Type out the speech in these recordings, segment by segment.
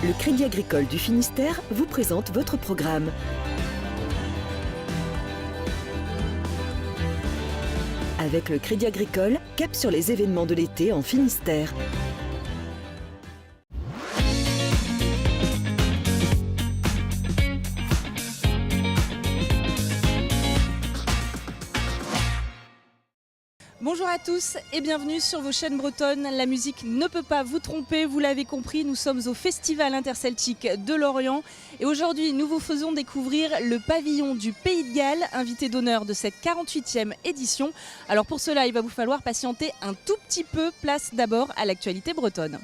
Le Crédit Agricole du Finistère vous présente votre programme. Avec le Crédit Agricole, cap sur les événements de l'été en Finistère. Bonjour à tous et bienvenue sur vos chaînes bretonnes. La musique ne peut pas vous tromper, vous l'avez compris, nous sommes au Festival interceltique de Lorient. Et aujourd'hui, nous vous faisons découvrir le pavillon du Pays de Galles, invité d'honneur de cette 48e édition. Alors pour cela, il va vous falloir patienter un tout petit peu, place d'abord à l'actualité bretonne.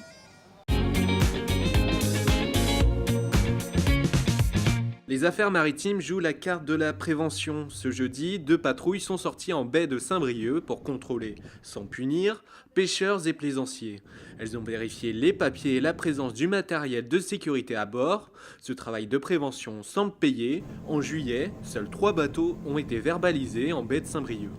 Les affaires maritimes jouent la carte de la prévention. Ce jeudi, 2 patrouilles sont sorties en baie de Saint-Brieuc pour contrôler, sans punir, pêcheurs et plaisanciers. Elles ont vérifié les papiers et la présence du matériel de sécurité à bord. Ce travail de prévention semble payer. En juillet, seuls 3 bateaux ont été verbalisés en baie de Saint-Brieuc.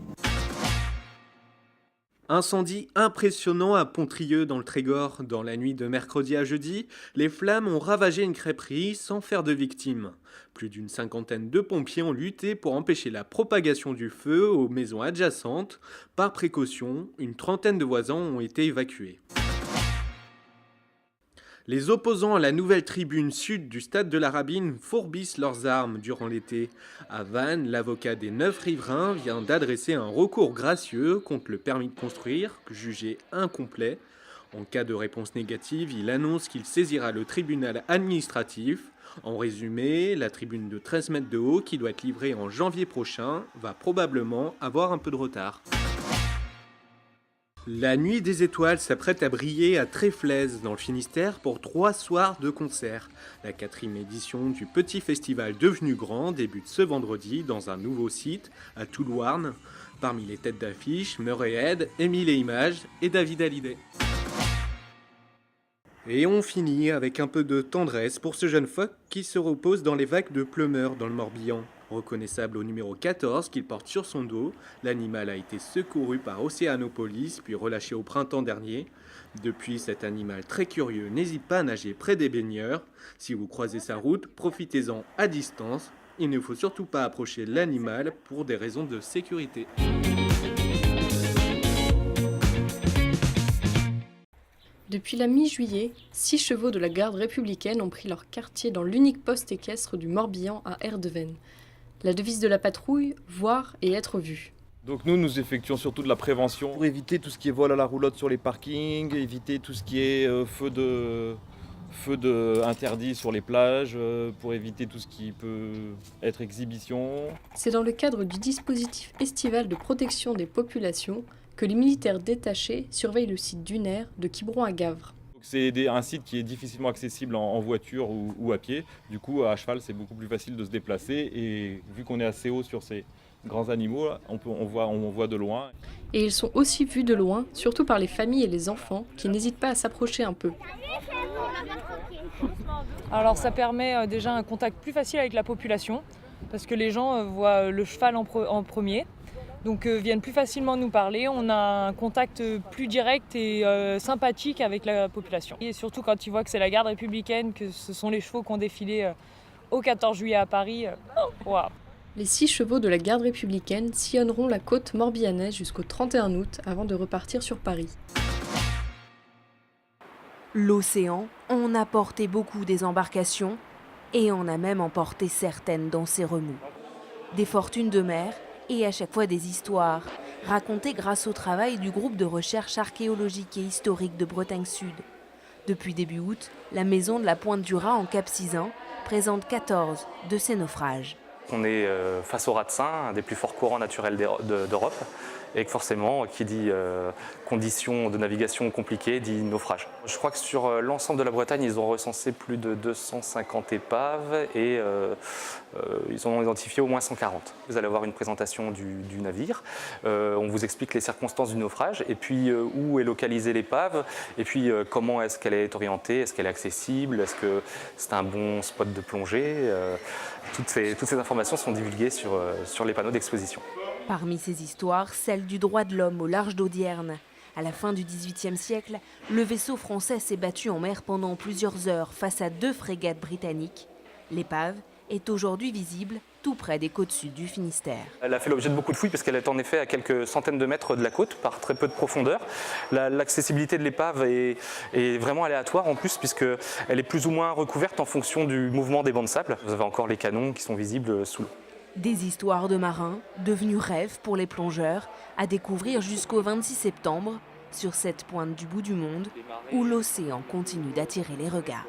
Incendie impressionnant à Pontrieux dans le Trégor. Dans la nuit de mercredi à jeudi, les flammes ont ravagé une crêperie sans faire de victimes. Plus d'une cinquantaine de pompiers ont lutté pour empêcher la propagation du feu aux maisons adjacentes. Par précaution, une trentaine de voisins ont été évacués. Les opposants à la nouvelle tribune sud du stade de la Rabine fourbissent leurs armes durant l'été. À Vannes, l'avocat des 9 riverains vient d'adresser un recours gracieux contre le permis de construire, jugé incomplet. En cas de réponse négative, il annonce qu'il saisira le tribunal administratif. En résumé, la tribune de 13 mètres de haut, qui doit être livrée en janvier prochain, va probablement avoir un peu de retard. La Nuit des Étoiles s'apprête à briller à Tréflez dans le Finistère pour 3 soirs de concert. La 4e édition du petit festival devenu grand débute ce vendredi dans un nouveau site à Toulouarn. Parmi les têtes d'affiche, Murray Head, Émile et Images et David Hallyday. Et on finit avec un peu de tendresse pour ce jeune phoque qui se repose dans les vagues de Pleumeur dans le Morbihan. Reconnaissable au numéro 14 qu'il porte sur son dos, l'animal a été secouru par Océanopolis puis relâché au printemps dernier. Depuis, cet animal très curieux n'hésite pas à nager près des baigneurs. Si vous croisez sa route, profitez-en à distance. Il ne faut surtout pas approcher l'animal pour des raisons de sécurité. Depuis la mi-juillet, 6 chevaux de la garde républicaine ont pris leur quartier dans l'unique poste équestre du Morbihan à Erdeven. La devise de la patrouille, voir et être vu. Donc nous effectuons surtout de la prévention pour éviter tout ce qui est vol à la roulotte sur les parkings, éviter tout ce qui est feu de interdit sur les plages, pour éviter tout ce qui peut être exhibition. C'est dans le cadre du dispositif estival de protection des populations que les militaires détachés surveillent le site dunaire de Quiberon à Gavre. C'est un site qui est difficilement accessible en voiture ou à pied. Du coup, à cheval, c'est beaucoup plus facile de se déplacer. Et vu qu'on est assez haut sur ces grands animaux, on voit de loin. Et ils sont aussi vus de loin, surtout par les familles et les enfants, qui n'hésitent pas à s'approcher un peu. Alors ça permet déjà un contact plus facile avec la population, parce que les gens voient le cheval en premier. Donc viennent plus facilement nous parler, on a un contact plus direct et sympathique avec la population. Et surtout quand ils voient que c'est la garde républicaine, que ce sont les chevaux qui ont défilé au 14 juillet à Paris, waouh. Les 6 chevaux de la garde républicaine sillonneront la côte morbihanaise jusqu'au 31 août avant de repartir sur Paris. L'océan, on a porté beaucoup des embarcations et on a même emporté certaines dans ses remous. Des fortunes de mer, et à chaque fois des histoires, racontées grâce au travail du groupe de recherche archéologique et historique de Bretagne Sud. Depuis début août, la maison de la Pointe du Raz en Cap-Sizun présente 14 de ces naufrages. On est face au raz de Seine, un des plus forts courants naturels d'Europe, et que forcément, qui dit conditions de navigation compliquées, dit naufrage. Je crois que sur l'ensemble de la Bretagne, ils ont recensé plus de 250 épaves et ils en ont identifié au moins 140. Vous allez avoir une présentation du navire, on vous explique les circonstances du naufrage, et puis où est localisée l'épave, et puis comment est-ce qu'elle est orientée, est-ce qu'elle est accessible, est-ce que c'est un bon spot de plongée. Toutes ces informations sont divulguées sur les panneaux d'exposition. Parmi ces histoires, celle du droit de l'homme au large d'Audierne. À la fin du XVIIIe siècle, le vaisseau français s'est battu en mer pendant plusieurs heures face à 2 frégates britanniques. L'épave est aujourd'hui visible tout près des côtes sud du Finistère. Elle a fait l'objet de beaucoup de fouilles parce qu'elle est en effet à quelques centaines de mètres de la côte par très peu de profondeur. L'accessibilité de l'épave est vraiment aléatoire en plus puisqu'elle est plus ou moins recouverte en fonction du mouvement des bancs de sable. Vous avez encore les canons qui sont visibles sous l'eau. Des histoires de marins, devenus rêves pour les plongeurs, à découvrir jusqu'au 26 septembre sur cette pointe du bout du monde où l'océan continue d'attirer les regards.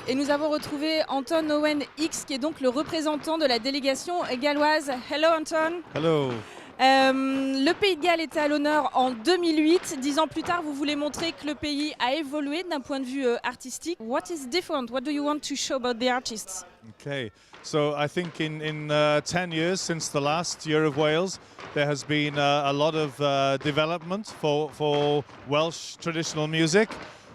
Et nous avons retrouvé Anton Owen X, qui est donc le représentant de la délégation galloise. Hello Anton. Hello. Le Pays de Galles était à l'honneur en 2008. 10 ans plus tard, vous voulez montrer que le pays a évolué d'un point de vue artistique. What is different? What do you want to show about the artists? Okay, so I think in 10 years since the last Year of Wales, there has been a lot of development for Welsh traditional music.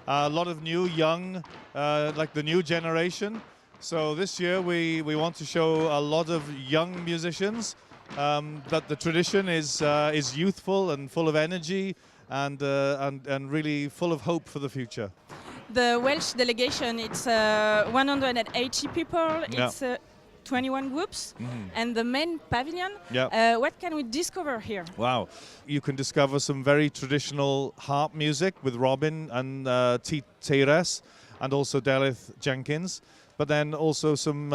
A lot of new, young, like the new generation. So this year we want to show a lot of young musicians. That the tradition is youthful and full of energy and really full of hope for the future. The Welsh delegation, it's 180 people. Yeah. It's 21 groups, and the main pavilion. Yeah. What can we discover here? Wow. You can discover some very traditional harp music with Robin and Teires and also Delith Jenkins, but then also some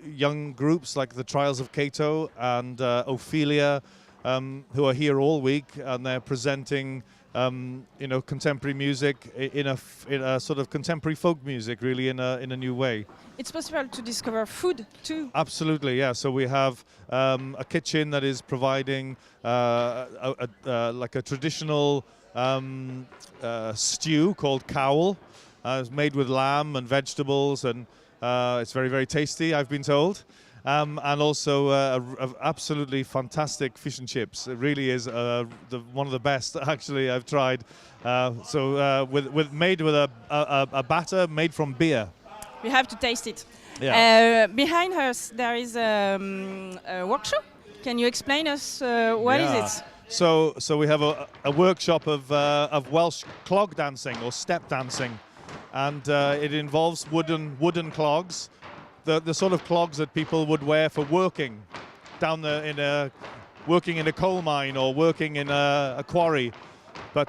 young groups like the Trials of Cato and Ophelia, who are here all week, and they're presenting contemporary music in a sort of contemporary folk music, really in a new way. It's possible to discover food too. Absolutely, yeah. So we have a kitchen that is providing like a traditional stew called cawl. It's made with lamb and vegetables, and it's very, very tasty, I've been told. And also absolutely fantastic fish and chips. It really is one of the best, actually, I've tried. Made with a batter made from beer. We have to taste it. Yeah. Behind us there is a workshop. Can you explain us what is it? So we have a workshop of Welsh clog dancing or step dancing, and it involves wooden clogs, the sort of clogs that people would wear for working working in a coal mine or working in a quarry, but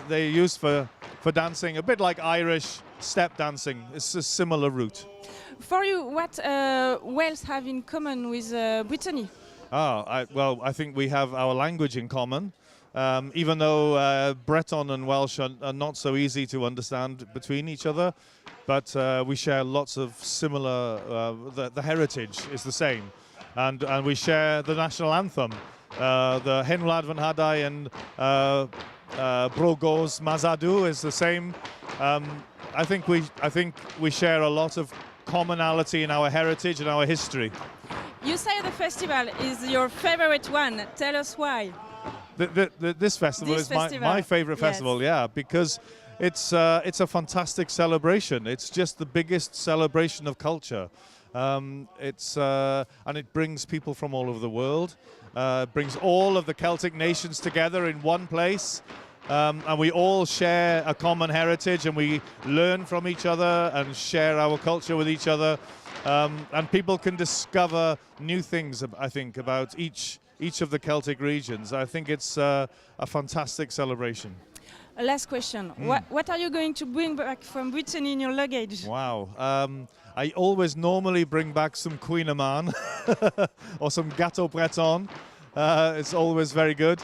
they're used for dancing, a bit like Irish step dancing. It's a similar route. For you, what Wales have in common with Brittany? I think we have our language in common. Even though Breton and Welsh are not so easy to understand between each other, but we share lots of similar, the heritage is the same. And we share the national anthem, the Hen Wlad Fy Nhadau and Brogos Mazadu is the same. I think we share a lot of commonality in our heritage and our history. You say the festival is your favorite one. Tell us why. This festival is my favorite festival, yes. Yeah, because it's a fantastic celebration. It's just the biggest celebration of culture. And it brings people from all over the world. Brings all of the Celtic nations together in one place. And we all share a common heritage, and we learn from each other and share our culture with each other. And people can discover new things, I think, about each of the Celtic regions. I think it's a fantastic celebration. Last question. What are you going to bring back from Brittany in your luggage? Wow. I always normally bring back some Cuineman or some Gâteau Breton. It's always very good.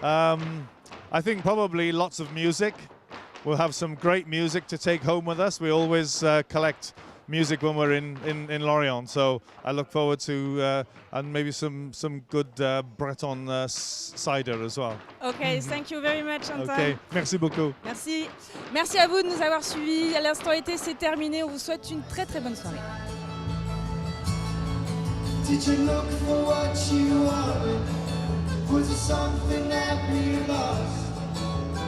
I think probably lots of music. We'll have some great music to take home with us. We always collect music when we're in Lorient. So I look forward to and maybe some good Breton cider as well. Ok, thank you very much, Antoine. Ok, merci beaucoup. Merci. Merci à vous de nous avoir suivis. À l'instant été, c'est terminé. On vous souhaite une très très bonne soirée. Did you look for what you wanted? Was it something that we lost?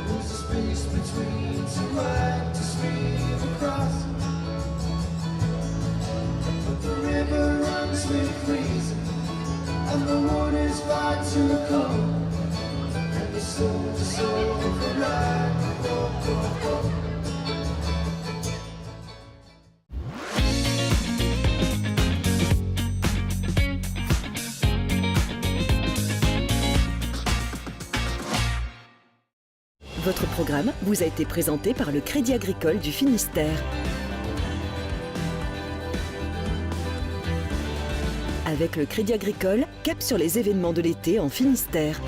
Was the space between two words to stream across? But the river runs with reason, and the water's far too cold, and the soul's a soul for right. Votre programme vous a été présenté par le Crédit Agricole du Finistère. Avec le Crédit Agricole, cap sur les événements de l'été en Finistère.